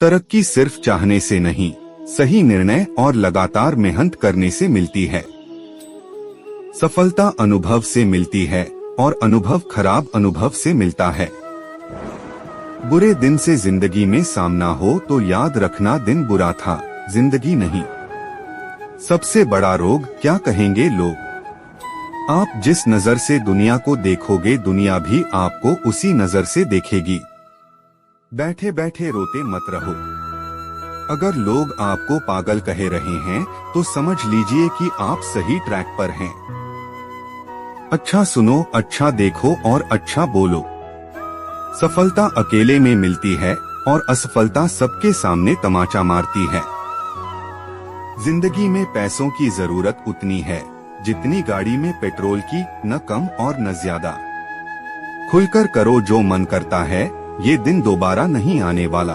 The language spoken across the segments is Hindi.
तरक्की सिर्फ चाहने से नहीं, सही निर्णय और लगातार मेहनत करने से मिलती है। सफलता अनुभव से मिलती है और अनुभव खराब अनुभव से मिलता है। बुरे दिन से जिंदगी में सामना हो तो याद रखना दिन बुरा था, जिंदगी नहीं। सबसे बड़ा रोग क्या कहेंगे लोग। आप जिस नजर से दुनिया को देखोगे, दुनिया भी आपको उसी नजर से देखेगी। बैठे बैठे रोते मत रहो। अगर लोग आपको पागल कह रहे हैं तो समझ लीजिए कि आप सही ट्रैक पर हैं। अच्छा सुनो, अच्छा देखो और अच्छा बोलो। सफलता अकेले में मिलती है और असफलता सबके सामने तमाचा मारती है। जिंदगी में पैसों की जरूरत उतनी है जितनी गाड़ी में पेट्रोल की, न कम और न ज्यादा। खुलकर करो जो मन करता है, ये दिन दोबारा नहीं आने वाला।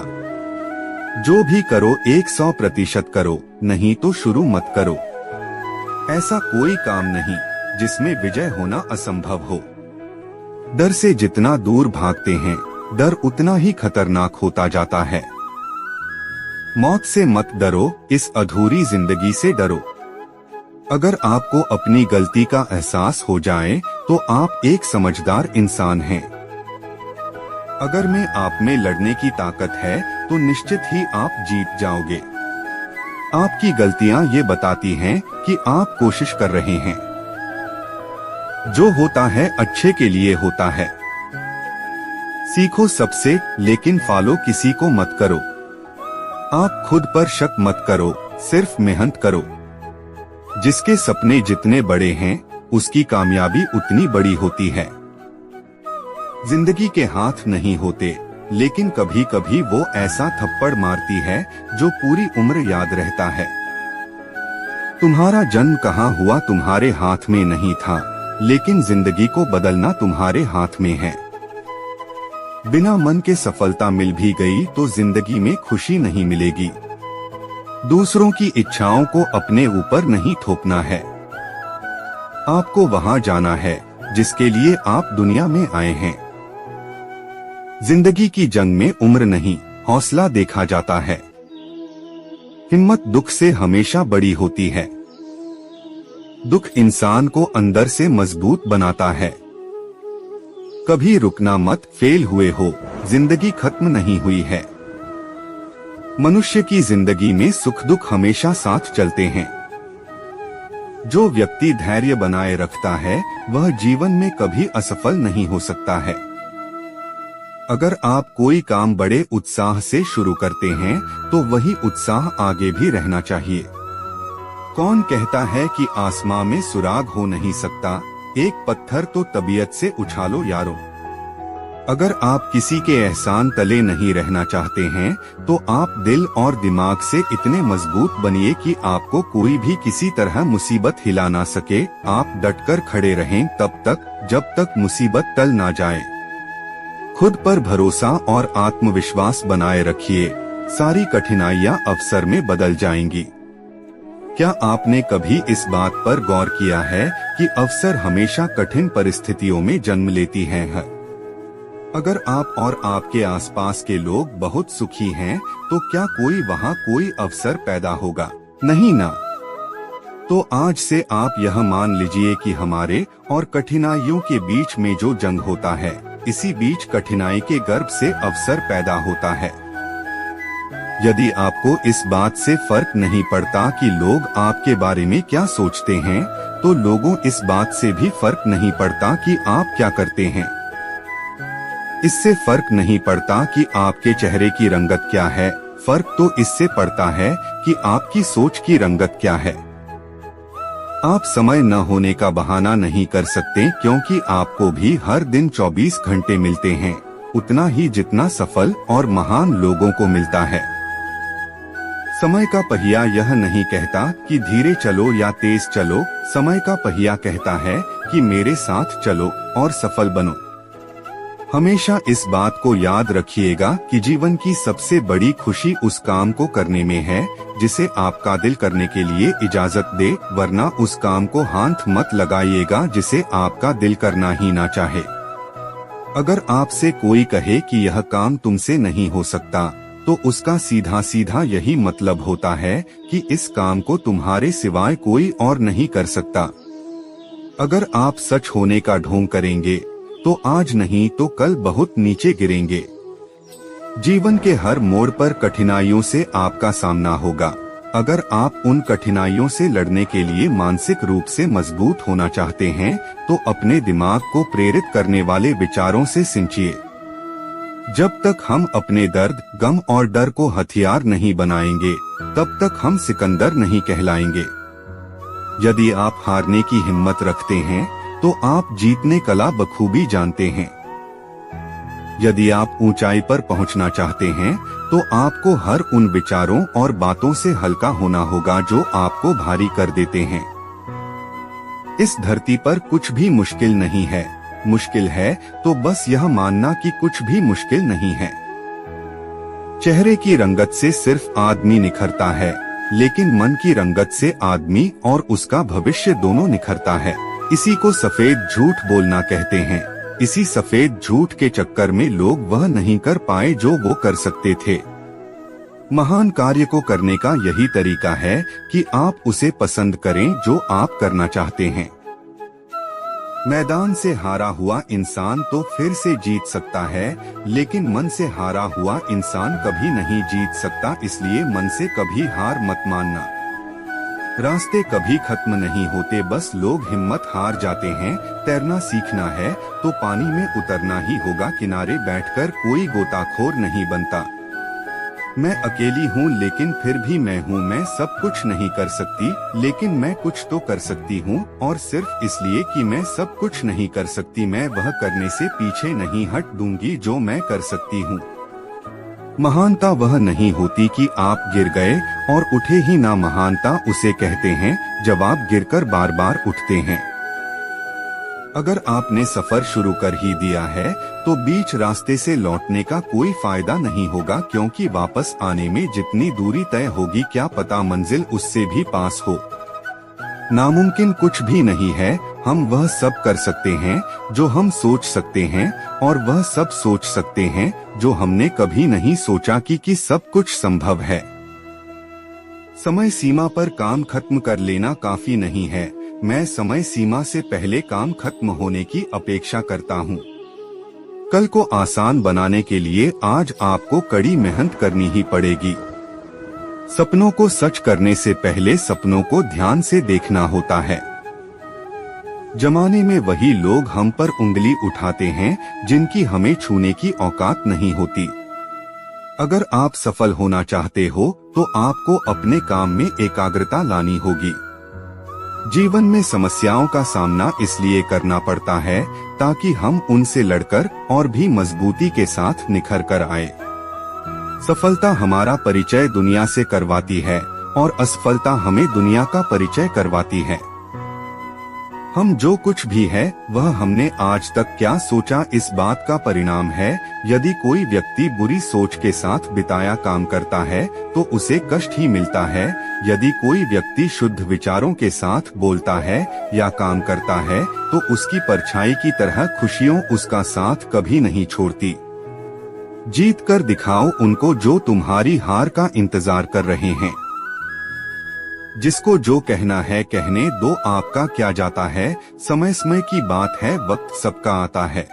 जो भी करो 100% करो, नहीं तो शुरू मत करो। ऐसा कोई काम नहीं जिसमें विजय होना असंभव हो। डर से जितना दूर भागते हैं, डर उतना ही खतरनाक होता जाता है। मौत से मत डरो, इस अधूरी जिंदगी से डरो। अगर आपको अपनी गलती का एहसास हो जाए तो आप एक समझदार इंसान हैं। अगर में आप में लड़ने की ताकत है तो निश्चित ही आप जीत जाओगे। आपकी गलतियां ये बताती हैं कि आप कोशिश कर रहे हैं। जो होता है अच्छे के लिए होता है। सीखो सबसे, लेकिन फॉलो किसी को मत करो। आप खुद पर शक मत करो, सिर्फ मेहनत करो। जिसके सपने जितने बड़े हैं, उसकी कामयाबी उतनी बड़ी होती है। जिंदगी के हाथ नहीं होते, लेकिन कभी कभी वो ऐसा थप्पड़ मारती है जो पूरी उम्र याद रहता है। तुम्हारा जन्म कहाँ हुआ तुम्हारे हाथ में नहीं था, लेकिन जिंदगी को बदलना तुम्हारे हाथ में है। बिना मन के सफलता मिल भी गई तो जिंदगी में खुशी नहीं मिलेगी। दूसरों की इच्छाओं को अपने ऊपर नहीं थोपना है। आपको वहां जाना है जिसके लिए आप दुनिया में आए हैं। जिंदगी की जंग में उम्र नहीं, हौसला देखा जाता है। हिम्मत दुख से हमेशा बड़ी होती है। दुख इंसान को अंदर से मजबूत बनाता है। कभी रुकना मत, फेल हुए हो, जिंदगी खत्म नहीं हुई है। मनुष्य की जिंदगी में सुख दुख हमेशा साथ चलते हैं। जो व्यक्ति धैर्य बनाए रखता है वह जीवन में कभी असफल नहीं हो सकता है। अगर आप कोई काम बड़े उत्साह से शुरू करते हैं तो वही उत्साह आगे भी रहना चाहिए। कौन कहता है कि आसमां में सुराग हो नहीं सकता, एक पत्थर तो तबीयत से उछालो यारो। अगर आप किसी के एहसान तले नहीं रहना चाहते हैं तो आप दिल और दिमाग से इतने मजबूत बनिए कि आपको कोई भी किसी तरह मुसीबत हिला ना सके। आप डटकर खड़े रहें तब तक जब तक मुसीबत टल ना जाए। खुद पर भरोसा और आत्मविश्वास बनाए रखिए, सारी कठिनाइयां अवसर में बदल जाएंगी। क्या आपने कभी इस बात पर गौर किया है कि अवसर हमेशा कठिन परिस्थितियों में जन्म लेती हैं? अगर आप और आपके आसपास के लोग बहुत सुखी हैं, तो क्या वहाँ कोई अवसर पैदा होगा? नहीं ना। तो आज से आप यह मान लीजिए कि हमारे और कठिनाइयों के बीच में जो जंग होता है, इसी बीच कठिनाई के गर्भ से अवसर पैदा होता है। यदि आपको इस बात से फर्क नहीं पड़ता कि लोग आपके बारे में क्या सोचते हैं, तो लोगों इस बात से भी फर्क नहीं पड़ता कि आप क्या करते हैं। इससे फर्क नहीं पड़ता कि आपके चेहरे की रंगत क्या है, फर्क तो इससे पड़ता है कि आपकी सोच की रंगत क्या है। आप समय न होने का बहाना नहीं कर सकते, क्योंकि आपको भी हर दिन 24 घंटे मिलते हैं, उतना ही जितना सफल और महान लोगों को मिलता है। समय का पहिया यह नहीं कहता कि धीरे चलो या तेज चलो, समय का पहिया कहता है कि मेरे साथ चलो और सफल बनो। हमेशा इस बात को याद रखिएगा कि जीवन की सबसे बड़ी खुशी उस काम को करने में है जिसे आपका दिल करने के लिए इजाजत दे, वरना उस काम को हाथ मत लगाइएगा जिसे आपका दिल करना ही ना चाहे। अगर आपसे कोई कहे कि यह काम तुमसे नहीं हो सकता, तो उसका सीधा सीधा यही मतलब होता है कि इस काम को तुम्हारे सिवाय कोई और नहीं कर सकता। अगर आप सच होने का ढोंग करेंगे तो आज नहीं तो कल बहुत नीचे गिरेंगे। जीवन के हर मोड़ पर कठिनाइयों से आपका सामना होगा। अगर आप उन कठिनाइयों से लड़ने के लिए मानसिक रूप से मजबूत होना चाहते हैं तो अपने दिमाग को प्रेरित करने वाले विचारों से सिंचिए। जब तक हम अपने दर्द, गम और डर को हथियार नहीं बनाएंगे तब तक हम सिकंदर नहीं कहलाएंगे। यदि आप हारने की हिम्मत रखते हैं तो आप जीतने कला बखूबी जानते हैं। यदि आप ऊंचाई पर पहुंचना चाहते हैं तो आपको हर उन विचारों और बातों से हल्का होना होगा जो आपको भारी कर देते हैं। इस धरती पर कुछ भी मुश्किल नहीं है। मुश्किल है तो बस यह मानना कि कुछ भी मुश्किल नहीं है। चेहरे की रंगत से सिर्फ आदमी निखरता है, लेकिन मन की रंगत से आदमी और उसका भविष्य दोनों निखरता है। इसी को सफेद झूठ बोलना कहते हैं। इसी सफेद झूठ के चक्कर में लोग वह नहीं कर पाए जो वो कर सकते थे। महान कार्य को करने का यही तरीका है कि आप उसे पसंद करें जो आप करना चाहते हैं। मैदान से हारा हुआ इंसान तो फिर से जीत सकता है, लेकिन मन से हारा हुआ इंसान कभी नहीं जीत सकता। इसलिए मन से कभी हार मत मानना। रास्ते कभी खत्म नहीं होते, बस लोग हिम्मत हार जाते हैं। तैरना सीखना है तो पानी में उतरना ही होगा। किनारे बैठकर कोई गोताखोर नहीं बनता। मैं अकेली हूँ लेकिन फिर भी मैं हूँ। मैं सब कुछ नहीं कर सकती लेकिन मैं कुछ तो कर सकती हूँ, और सिर्फ इसलिए कि मैं सब कुछ नहीं कर सकती मैं वह करने से पीछे नहीं हट दूंगी जो मैं कर सकती हूँ। महानता वह नहीं होती कि आप गिर गए और उठे ही ना। महानता उसे कहते हैं जब आप गिरकर बार बार उठते हैं। अगर आपने सफर शुरू कर ही दिया है तो बीच रास्ते से लौटने का कोई फायदा नहीं होगा, क्योंकि वापस आने में जितनी दूरी तय होगी क्या पता मंजिल उससे भी पास हो। नामुमकिन कुछ भी नहीं है। हम वह सब कर सकते हैं जो हम सोच सकते हैं, और वह सब सोच सकते हैं जो हमने कभी नहीं सोचा कि सब कुछ संभव है। समय सीमा पर काम खत्म कर लेना काफी नहीं है। मैं समय सीमा से पहले काम खत्म होने की अपेक्षा करता हूँ। कल को आसान बनाने के लिए आज आपको कड़ी मेहनत करनी ही पड़ेगी। सपनों को सच करने से पहले सपनों को ध्यान से देखना होता है। जमाने में वही लोग हम पर उंगली उठाते हैं जिनकी हमें छूने की औकात नहीं होती। अगर आप सफल होना चाहते हो तो आपको अपने काम में एकाग्रता लानी होगी। जीवन में समस्याओं का सामना इसलिए करना पड़ता है ताकि हम उनसे लड़कर और भी मजबूती के साथ निखर कर आए। सफलता हमारा परिचय दुनिया से करवाती है और असफलता हमें दुनिया का परिचय करवाती है। हम जो कुछ भी है वह हमने आज तक क्या सोचा इस बात का परिणाम है। यदि कोई व्यक्ति बुरी सोच के साथ बिताया काम करता है तो उसे कष्ट ही मिलता है। यदि कोई व्यक्ति शुद्ध विचारों के साथ बोलता है या काम करता है तो उसकी परछाई की तरह खुशियों उसका साथ कभी नहीं छोड़ती। जीत कर दिखाओ उनको जो तुम्हारी हार का इंतजार कर रहे हैं। जिसको जो कहना है कहने दो, आपका क्या जाता है। समय समय की बात है, वक्त सबका आता है।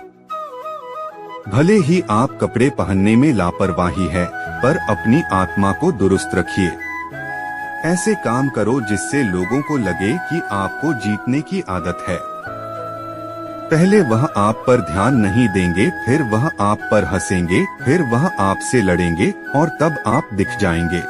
भले ही आप कपड़े पहनने में लापरवाही है, पर अपनी आत्मा को दुरुस्त रखिए। ऐसे काम करो जिससे लोगों को लगे कि आपको जीतने की आदत है। पहले वह आप पर ध्यान नहीं देंगे, फिर वह आप पर हंसेंगे, फिर वह आपसे लड़ेंगे और तब आप दिख जाएंगे।